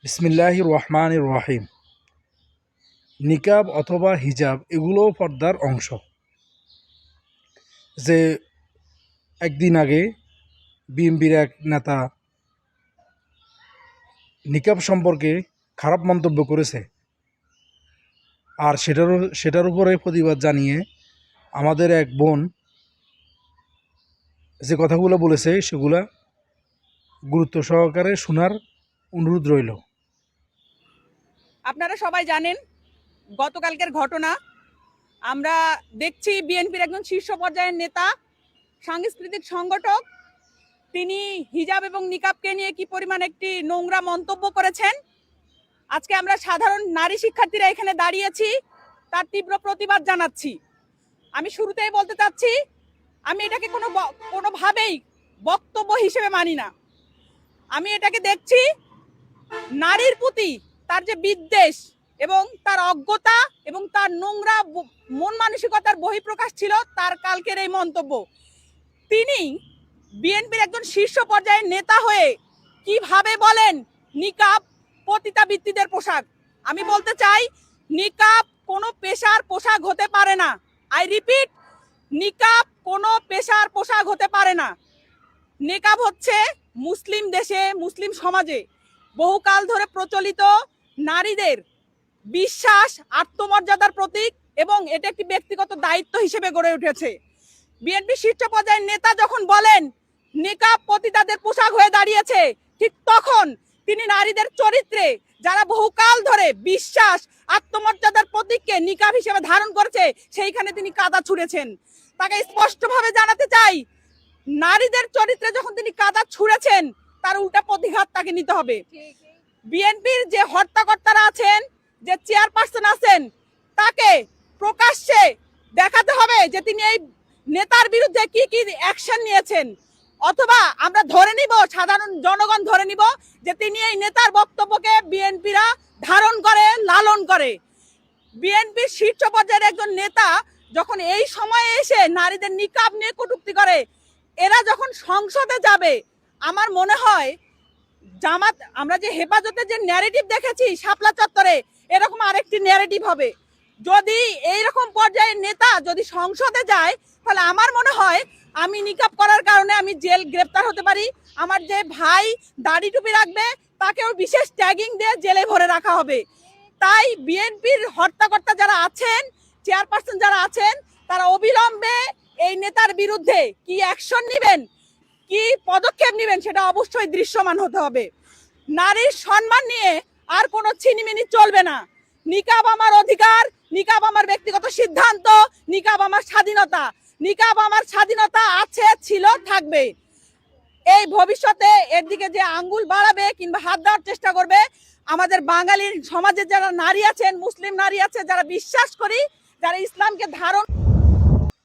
বিসমিল্লাহির রহমানির রহিম। নিকাব অথবা হিজাব এগুলোও পর্দার অংশ। যে একদিন আগে বিএনপির এক নেতা নিকাব সম্পর্কে খারাপ মন্তব্য করেছে, আর সেটার উপরে প্রতিবাদ জানিয়ে আমাদের এক বোন যে কথাগুলো বলেছে সেগুলা গুরুত্ব সহকারে শোনার অনুরোধ রইল। আপনারা সবাই জানেন গতকালকের ঘটনা। আমরা দেখছি বিএনপির একজন শীর্ষ পর্যায়ের নেতা, সাংস্কৃতিক সংগঠক, তিনি হিজাব এবং নিকাবকে নিয়ে কি পরিমাণ একটি নোংরা মন্তব্য করেছেন। আজকে আমরা সাধারণ নারী শিক্ষার্থীরা এখানে দাঁড়িয়েছি, তার তীব্র প্রতিবাদ জানাচ্ছি। আমি শুরুতেই বলতে চাচ্ছি, আমি এটাকে কোনোভাবেই বক্তব্য হিসেবে মানি না। আমি এটাকে দেখছি নারীর প্রতি তার যে বিদ্বেষ এবং তার অজ্ঞতা এবং তার নোংরা মন মানসিকতার বহিঃপ্রকাশ ছিল তার কালকের এই মন্তব্য। তিনি বিএনপির একজন শীর্ষ পর্যায়ের নেতা হয়ে কিভাবে বলেন নিকাব পতিতাবৃত্তিদের পোশাক। আমি বলতে চাই, নিকাব কোনো পেশার পোশাক হতে পারে না। আই রিপিট, নিকাব কোনো পেশার পোশাক হতে পারে না। নিকাব হচ্ছে মুসলিম দেশে, মুসলিম সমাজে বহুকাল ধরে প্রচলিত নারীদের বিশ্বাস, আত্মমর্যাদার প্রতীক, এবং এটা একটি ব্যক্তিগত দায়িত্ব হিসেবে গড়ে উঠেছে। বিএনপি শীর্ষ পর্যায়ের নেতা যখন বলেন নিকাব পতিতাদের পোশাক হয়ে দাঁড়িয়েছে, ঠিক তখন তিনি নারীদের চরিত্রে যারা বহুকাল ধরে বিশ্বাস, আত্মমর্যাদার প্রতীককে নিকাব হিসেবে ধারণ করেছে সেইখানে তিনি কাদা ছুঁড়েছেন। তাকে স্পষ্টভাবে জানাতে চাই, নারীদের চরিত্রে যখন তিনি কাদা ছুঁড়েছেন তার উল্টা প্রতিঘাত তাকে নিতে হবে। বিএনপির যে হত্যাকর্তারা আছেন, যে চেয়ারপারসন আছেন, তাকে প্রকাশ্যে দেখাতে হবে যে তিনি এই নেতার বিরুদ্ধে কি কি অ্যাকশন নিয়েছেন, অথবা আমরা ধরে নিব, সাধারণ জনগণ ধরে নিব যে তিনি এই নেতার বক্তব্যকে বিএনপিরা ধারণ করে, লালন করে। বিএনপির শীর্ষ পর্যায়ের একজন নেতা যখন এই সময়ে এসে নারীদের নিকাব নিয়ে কটূক্তি করে, এরা যখন সংসদে যাবে, আমার মনে হয় জামাত, আমরা যে হেফাজতের যে ন্যারেটিভ দেখেছি শাপলা চত্বরে, এরকম আরেকটি ন্যারেটিভ হবে। যদি এইরকম পর্যায়ের নেতা যদি সংসদে যায়, তাহলে আমার মনে হয় আমি নিকাব করার কারণে আমি জেল গ্রেপ্তার হতে পারি। আমার যে ভাই দাড়ি টুপি রাখবে তাকেও বিশেষ ট্যাগিং দিয়ে জেলে ভরে রাখা হবে। তাই বিএনপির হত্যাকর্তা যারা আছেন, চেয়ারপারসন যারা আছেন, তারা অবিলম্বে এই নেতার বিরুদ্ধে কি অ্যাকশন নেবেন, কি পদক্ষেপ নেবেন, সেটা অবশ্যই দৃশ্যমান হতে হবে। নারীর সম্মান নিয়ে আর কোনো ছিনিমিনি চলবে না। নিকাব আমার অধিকার, নিকাব আমার ব্যক্তিগত সিদ্ধান্ত, নিকাব আমার স্বাধীনতা। নিকাব আমার স্বাধীনতা আছে, ছিল, থাকবে। এই ভবিষ্যতে এর দিকে যে আঙ্গুল বাড়াবে কিংবা হাত দেওয়ার চেষ্টা করবে, আমাদের বাঙালির সমাজে যারা নারী আছেন, মুসলিম নারী আছে, যারা বিশ্বাস করি, যারা ইসলামকে ধারণ